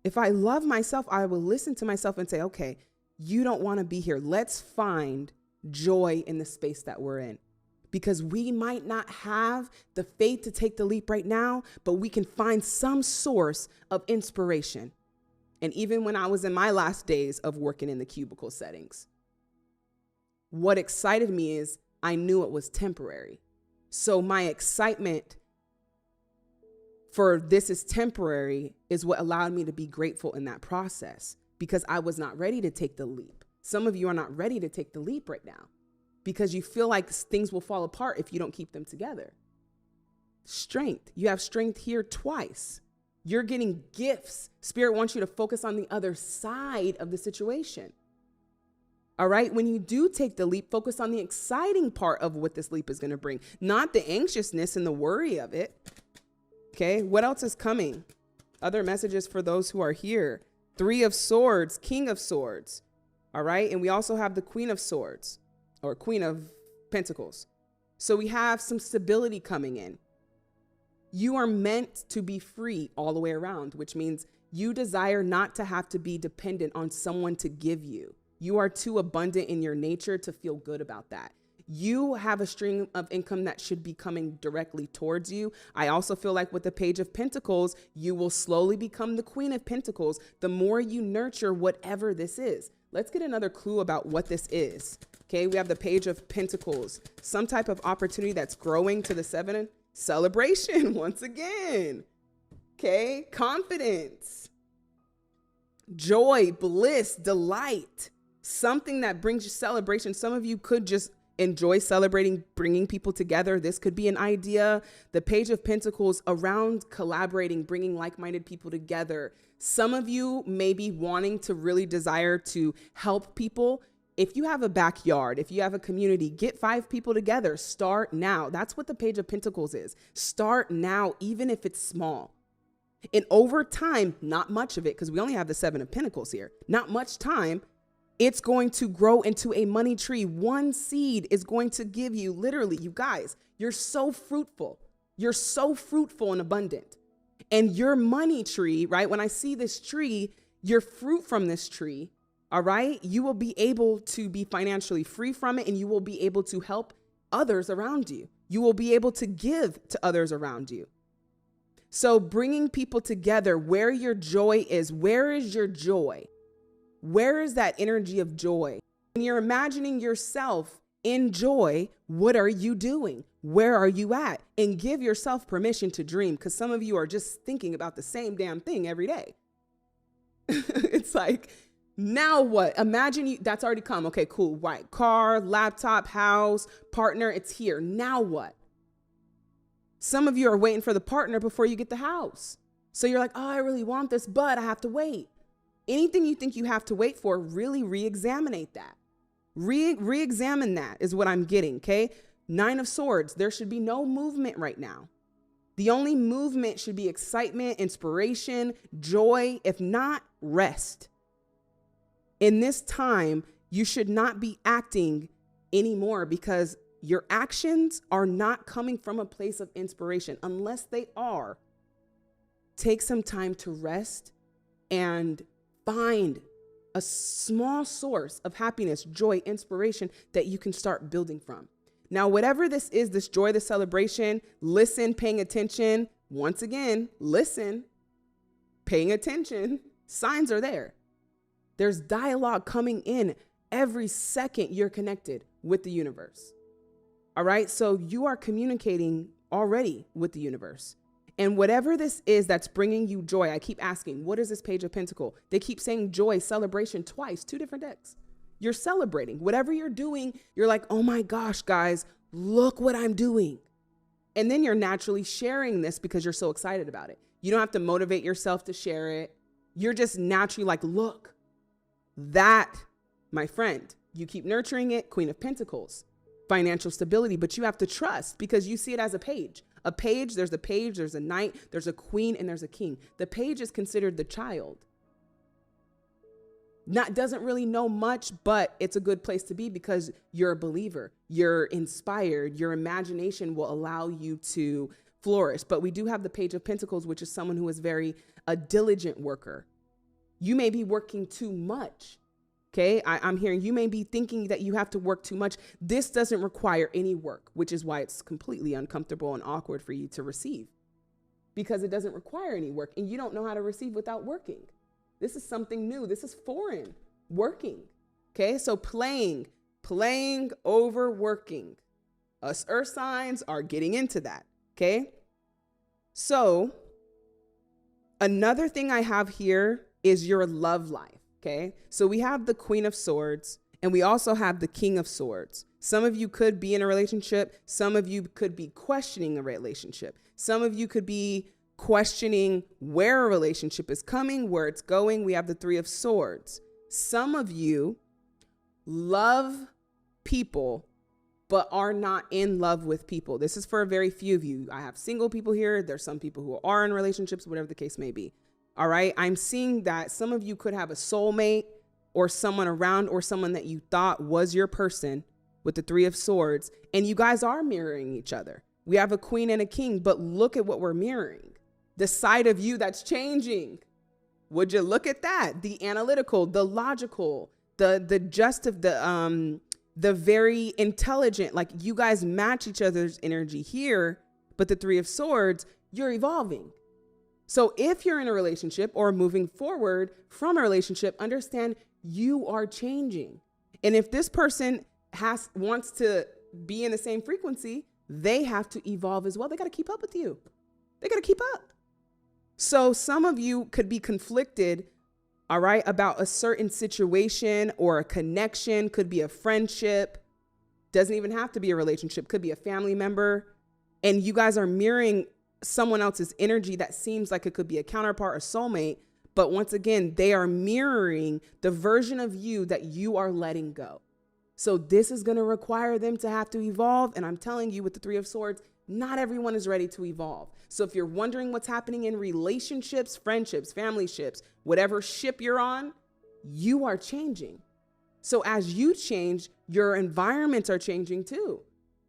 If I love myself, I will listen to myself and say, okay, you don't want to be here. Let's find joy in the space that we're in. Because we might not have the faith to take the leap right now, but we can find some source of inspiration. And even when I was in my last days of working in the cubicle settings, what excited me is I knew it was temporary. So my excitement for this is temporary is what allowed me to be grateful in that process, because I was not ready to take the leap. Some of you are not ready to take the leap right now because you feel like things will fall apart if you don't keep them together. Strength. You have strength here twice. You're getting gifts. Spirit wants you to focus on the other side of the situation. All right. When you do take the leap, focus on the exciting part of what this leap is going to bring, not the anxiousness and the worry of it. Okay. What else is coming? Other messages for those who are here. 3 of Swords, King of Swords. All right. And we also have the Queen of Swords or Queen of Pentacles. So we have some stability coming in. You are meant to be free all the way around, which means you desire not to have to be dependent on someone to give you. You are too abundant in your nature to feel good about that. You have a stream of income that should be coming directly towards you. I also feel like with the Page of Pentacles, you will slowly become the Queen of Pentacles the more you nurture whatever this is. Let's get another clue about what this is. Okay, we have the Page of Pentacles, some type of opportunity that's growing to the 7. Celebration once again. Okay, confidence, joy, bliss, delight, something that brings you celebration. Some of you could just enjoy celebrating, bringing people together. This could be an idea. The Page of Pentacles around collaborating, bringing like-minded people together. Some of you may be wanting to really desire to help people. If you have a backyard, if you have a community, get 5 people together. Start now. That's what the Page of Pentacles is. Start now, even if it's small. And over time, not much of it, because we only have the 7 of Pentacles here. Not much time. It's going to grow into a money tree. 1 seed is going to give you, literally, you guys, you're so fruitful. You're so fruitful and abundant. And your money tree, right? When I see this tree, your fruit from this tree, all right, you will be able to be financially free from it, and you will be able to help others around you. You will be able to give to others around you. So bringing people together, where your joy is, where is your joy? Where is that energy of joy? When you're imagining yourself in joy, what are you doing? Where are you at? And give yourself permission to dream, because some of you are just thinking about the same damn thing every day. It's like, now what? Imagine you, that's already come. Okay, cool. Right. Car, laptop, house, partner. It's here. Now what? Some of you are waiting for the partner before you get the house. So you're like, oh, I really want this, but I have to wait. Anything you think you have to wait for, really re-examine that. Re-examine that is what I'm getting. Okay. 9 of Swords. There should be no movement right now. The only movement should be excitement, inspiration, joy. If not, rest. In this time, you should not be acting anymore, because your actions are not coming from a place of inspiration. Unless they are, take some time to rest and find a small source of happiness, joy, inspiration that you can start building from. Now, whatever this is, this joy, this celebration, listen, paying attention. Once again, listen, paying attention. Signs are there. There's dialogue coming in every second you're connected with the universe. All right. So you are communicating already with the universe. And whatever this is that's bringing you joy, I keep asking, what is this Page of Pentacle? They keep saying joy, celebration twice, 2 different decks. You're celebrating. Whatever you're doing, you're like, oh my gosh, guys, look what I'm doing. And then you're naturally sharing this because you're so excited about it. You don't have to motivate yourself to share it. You're just naturally like, look. That, my friend, you keep nurturing it, Queen of Pentacles, financial stability, but you have to trust, because you see it as a page. A page, there's a knight, there's a queen, and there's a king. The page is considered the child. Doesn't really know much, but it's a good place to be because you're a believer. You're inspired. Your imagination will allow you to flourish. But we do have the Page of Pentacles, which is someone who is a diligent worker. You may be working too much. Okay, I'm hearing you may be thinking that you have to work too much. This doesn't require any work, which is why it's completely uncomfortable and awkward for you to receive, because it doesn't require any work and you don't know how to receive without working. This is something new. This is foreign, working. Okay, so playing over working. Us earth signs are getting into that. Okay, so another thing I have here is your love life. Okay, so we have the Queen of Swords and we also have the King of Swords. Some of you could be in a relationship. Some of you could be questioning a relationship. Some of you could be questioning where a relationship is coming, where it's going. We have the Three of Swords. Some of you love people, but are not in love with people. This is for a very few of you. I have single people here. There's some people who are in relationships, whatever the case may be. All right. I'm seeing that some of you could have a soulmate or someone around or someone that you thought was your person with the Three of Swords, and you guys are mirroring each other. We have a queen and a king, but look at what we're mirroring. The side of you that's changing. Would you look at that? The analytical, the logical, the very intelligent, like you guys match each other's energy here, but the Three of Swords, you're evolving. So if you're in a relationship or moving forward from a relationship, understand you are changing. And if this person wants to be in the same frequency, they have to evolve as well. They got to keep up with you. They got to keep up. So some of you could be conflicted, all right, about a certain situation or a connection, could be a friendship, doesn't even have to be a relationship, could be a family member. And you guys are mirroring someone else's energy that seems like it could be a counterpart or soulmate. But once again, they are mirroring the version of you that you are letting go. So this is going to require them to have to evolve. And I'm telling you, with the Three of Swords, not everyone is ready to evolve. So if you're wondering what's happening in relationships, friendships, family ships, whatever ship you're on, you are changing. So as you change, your environments are changing too.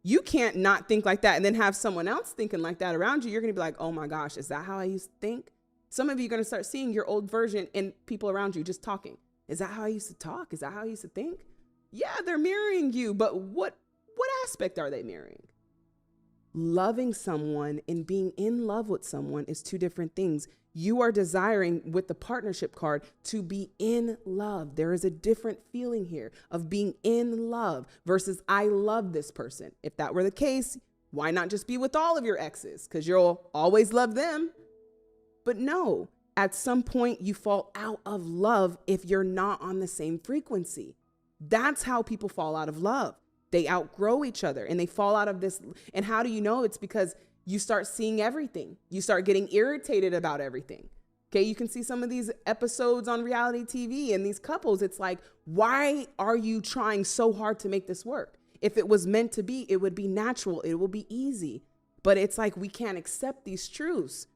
You can't not think like that and then have someone else thinking like that around you. You're going to be like, oh my gosh, is that how I used to think? Some of you are going to start seeing your old version in people around you just talking. Is that how I used to talk? Is that how I used to think? Yeah, they're mirroring you, but what aspect are they mirroring? Loving someone and being in love with someone is two different things. You are desiring with the partnership card to be in love. There is a different feeling here of being in love versus I love this person. If that were the case, why not just be with all of your exes? Because you'll always love them. But no, at some point you fall out of love if you're not on the same frequency. That's how people fall out of love. They outgrow each other and they fall out of this. And how do you know? It's because you start seeing everything. You start getting irritated about everything. Okay, you can see some of these episodes on reality TV and these couples. It's like, why are you trying so hard to make this work? If it was meant to be, it would be natural. It will be easy. But it's like we can't accept these truths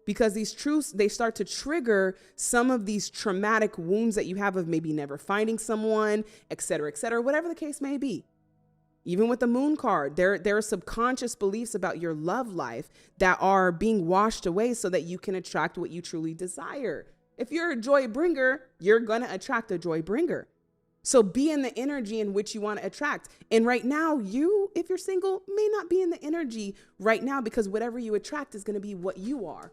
because these truths, they start to trigger some of these traumatic wounds that you have of maybe never finding someone, et cetera, whatever the case may be. Even with the moon card, there are subconscious beliefs about your love life that are being washed away so that you can attract what you truly desire. If you're a joy bringer, you're going to attract a joy bringer. So be in the energy in which you want to attract. And right now, if you're single, may not be in the energy right now because whatever you attract is going to be what you are.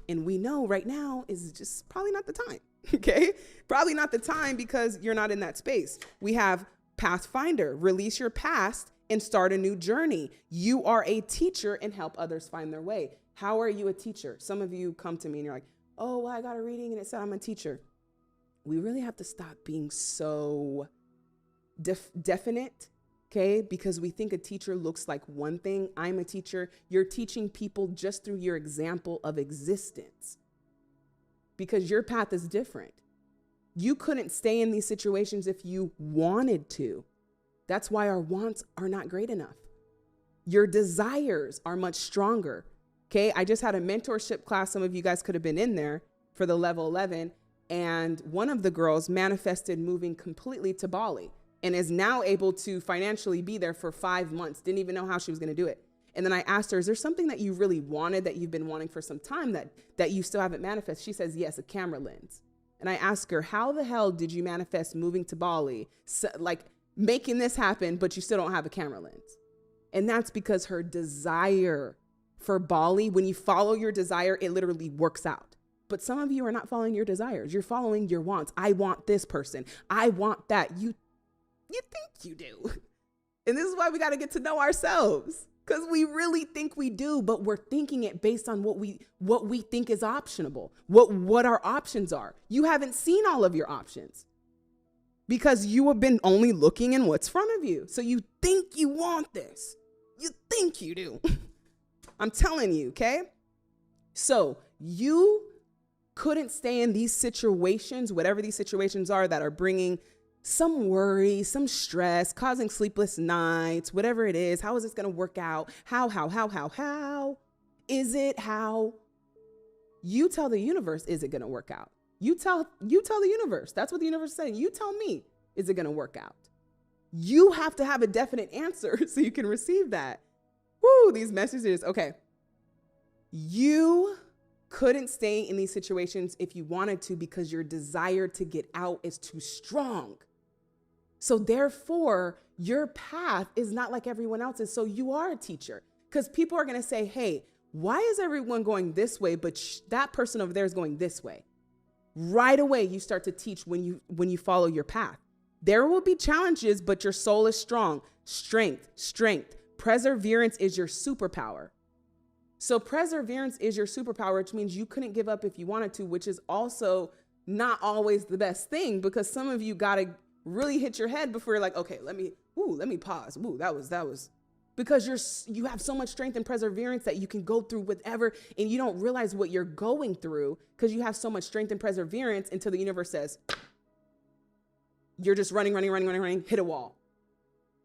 And we know right now is just probably not the time. Okay? Probably not the time because you're not in that space. We have Pathfinder, release your past and start a new journey. You are a teacher and help others find their way. How are you a teacher? Some of you come to me and you're like, oh, well, I got a reading and it said I'm a teacher. We really have to stop being so definite, okay? Because we think a teacher looks like one thing. I'm a teacher. You're teaching people just through your example of existence because your path is different. You couldn't stay in these situations if you wanted to. That's why our wants are not great enough. Your desires are much stronger. Okay. I just had a mentorship class. Some of you guys could have been in there for the level 11. And one of the girls manifested moving completely to Bali and is now able to financially be there for 5 months. Didn't even know how she was going to do it. And then I asked her, is there something that you really wanted that you've been wanting for some time that you still haven't manifested? She says, yes, a camera lens. And I ask her, how the hell did you manifest moving to Bali, like making this happen, but you still don't have a camera lens? And that's because her desire for Bali, when you follow your desire, it literally works out. But some of you are not following your desires. You're following your wants. I want this person. I want that. You think you do. And this is why we got to get to know ourselves, because we really think we do, but we're thinking it based on what we think is optionable, what our options are. You haven't seen all of your options because you have been only looking in what's in front of you. So you think you want this. You think you do. I'm telling you, okay? So you couldn't stay in these situations, whatever these situations are that are bringing some worry, some stress, causing sleepless nights, whatever it is. How is this going to work out? How is it? How? You tell the universe, is it going to work out? You tell the universe. That's what the universe is saying. You tell me, is it going to work out? You have to have a definite answer so you can receive that. Woo, these messages. Okay. You couldn't stay in these situations if you wanted to because your desire to get out is too strong. So therefore, your path is not like everyone else's. So you are a teacher, because people are going to say, hey, why is everyone going this way, but that person over there is going this way? Right away, you start to teach when you follow your path. There will be challenges, but your soul is strong. Strength. Perseverance is your superpower. So perseverance is your superpower, which means you couldn't give up if you wanted to, which is also not always the best thing, because some of you got to really hit your head before you're like, okay, let me pause. Ooh, that was because you have so much strength and perseverance that you can go through whatever, and you don't realize what you're going through because you have so much strength and perseverance until the universe says, you're just running, hit a wall.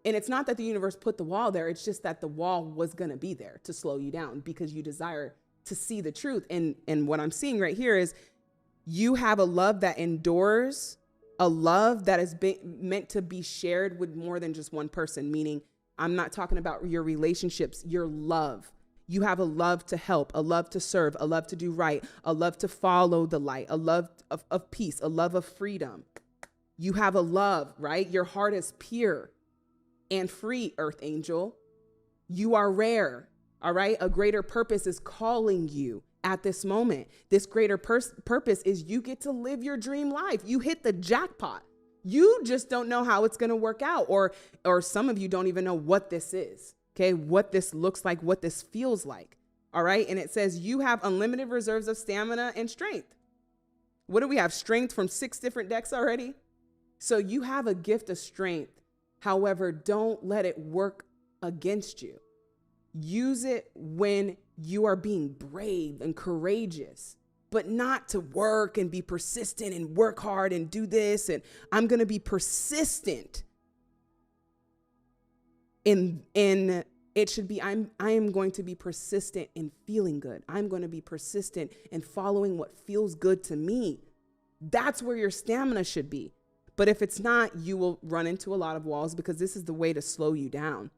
And it's not that the universe put the wall there. It's just that the wall was going to be there to slow you down because you desire to see the truth. And what I'm seeing right here is you have a love that endures, a love that is meant to be shared with more than just one person. Meaning, I'm not talking about your relationships, your love. You have a love to help, a love to serve, a love to do right, a love to follow the light, a love of peace, a love of freedom. You have a love, right? Your heart is pure and free, Earth Angel. You are rare, all right? A greater purpose is calling you at this moment. This greater purpose is you get to live your dream life. You hit the jackpot. You just don't know how it's going to work out, or some of you don't even know what this is, okay? What this looks like, what this feels like, all right? And it says you have unlimited reserves of stamina and strength. What do we have? Strength from 6 different decks already? So you have a gift of strength. However, don't let it work against you. Use it when you are being brave and courageous, but not to work and be persistent and work hard and do this. And I'm going to be persistent. And it should be, I am going to be persistent in feeling good. I'm going to be persistent in following what feels good to me. That's where your stamina should be. But if it's not, you will run into a lot of walls, because this is the way to slow you down.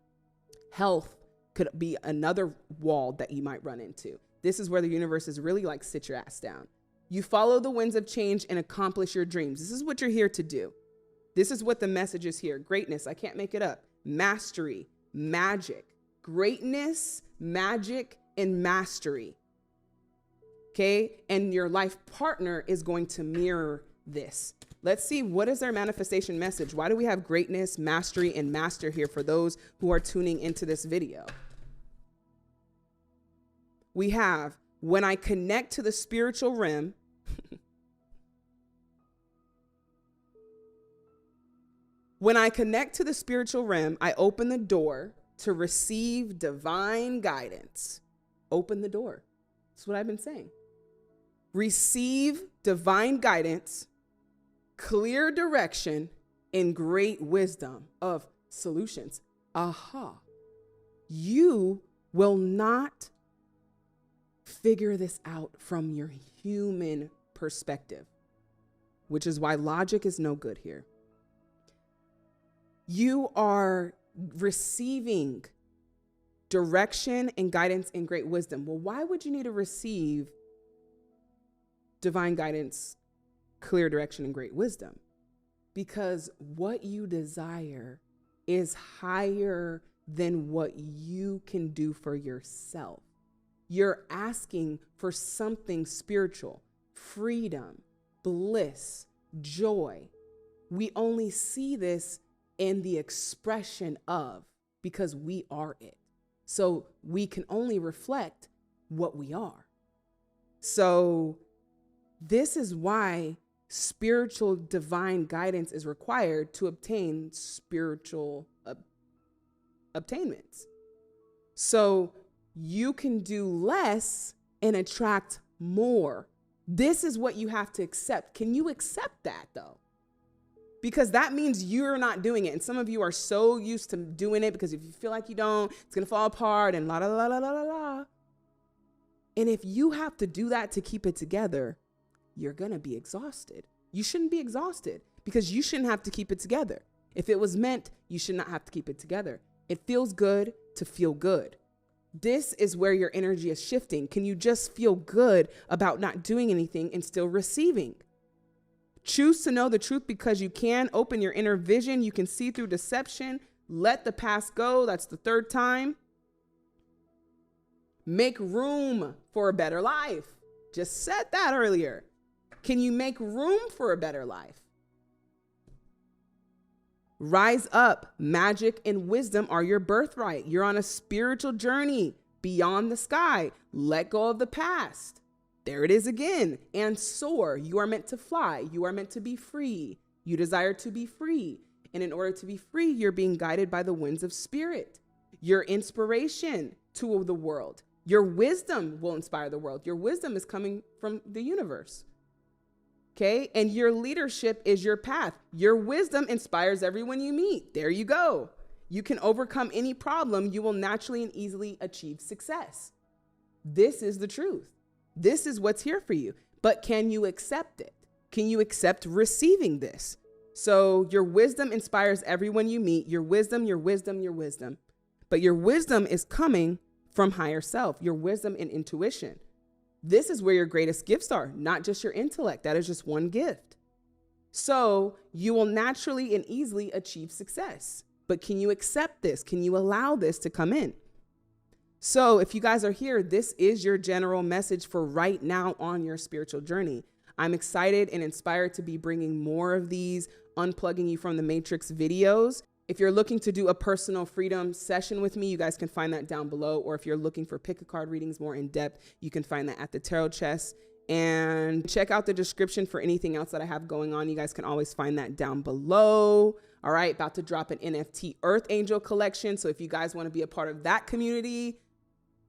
Health could be another wall that you might run into. This is where the universe is really like, sit your ass down. You follow the winds of change and accomplish your dreams. This is what you're here to do. This is what the message is here. Greatness, I can't make it up. Mastery, magic. Greatness, magic, and mastery. Okay? And your life partner is going to mirror this. Let's see, what is their manifestation message? Why do we have greatness, mastery, and master here for those who are tuning into this video? We have, when I connect to the spiritual realm, when I connect to the spiritual realm, I open the door to receive divine guidance. Open the door. That's what I've been saying. Receive divine guidance, clear direction, and great wisdom of solutions. Aha. You will not figure this out from your human perspective, which is why logic is no good here. You are receiving direction and guidance and great wisdom. Well, why would you need to receive divine guidance, clear direction and great wisdom. Because what you desire is higher than what you can do for yourself. You're asking for something spiritual, freedom, bliss, joy. We only see this in the expression of, because we are it. So we can only reflect what we are. So this is why spiritual divine guidance is required to obtain spiritual obtainments. So you can do less and attract more. This is what you have to accept. Can you accept that though? Because that means you're not doing it. And some of you are so used to doing it because if you feel like you don't, it's going to fall apart and la, la, la, la, la, la, la. And if you have to do that to keep it together, you're going to be exhausted. You shouldn't be exhausted because you shouldn't have to keep it together. If it was meant, you should not have to keep it together. It feels good to feel good. This is where your energy is shifting. Can you just feel good about not doing anything and still receiving? Choose to know the truth because you can. Open your inner vision. You can see through deception. Let the past go. That's the third time. Make room for a better life. Just said that earlier. Can you make room for a better life? Rise up. Magic and wisdom are your birthright. You're on a spiritual journey beyond the sky. Let go of the past. There it is again. And soar. You are meant to fly. You are meant to be free. You desire to be free. And in order to be free, you're being guided by the winds of spirit. Your inspiration to the world. Your wisdom will inspire the world. Your wisdom is coming from the universe. Okay. And your leadership is your path. Your wisdom inspires everyone you meet. There you go. You can overcome any problem. You will naturally and easily achieve success. This is the truth. This is what's here for you. But can you accept it? Can you accept receiving this? So your wisdom inspires everyone you meet. Your wisdom, your wisdom, your wisdom. But your wisdom is coming from higher self, your wisdom and intuition. This is where your greatest gifts are, not just your intellect. That is just one gift. So you will naturally and easily achieve success. But can you accept this? Can you allow this to come in? So if you guys are here, this is your general message for right now on your spiritual journey. I'm excited and inspired to be bringing more of these unplugging you from the matrix videos. If you're looking to do a personal freedom session with me, you guys can find that down below. Or if you're looking for pick a card readings more in depth, you can find that at the Tarot Chest. And check out the description for anything else that I have going on. You guys can always find that down below. All right, about to drop an NFT Earth Angel collection. So if you guys want to be a part of that community,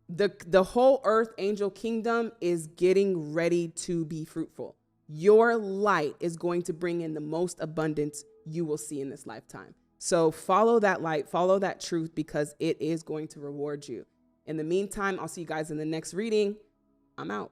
the whole Earth Angel kingdom is getting ready to be fruitful. Your light is going to bring in the most abundance you will see in this lifetime. So follow that light, follow that truth, because it is going to reward you. In the meantime, I'll see you guys in the next reading. I'm out.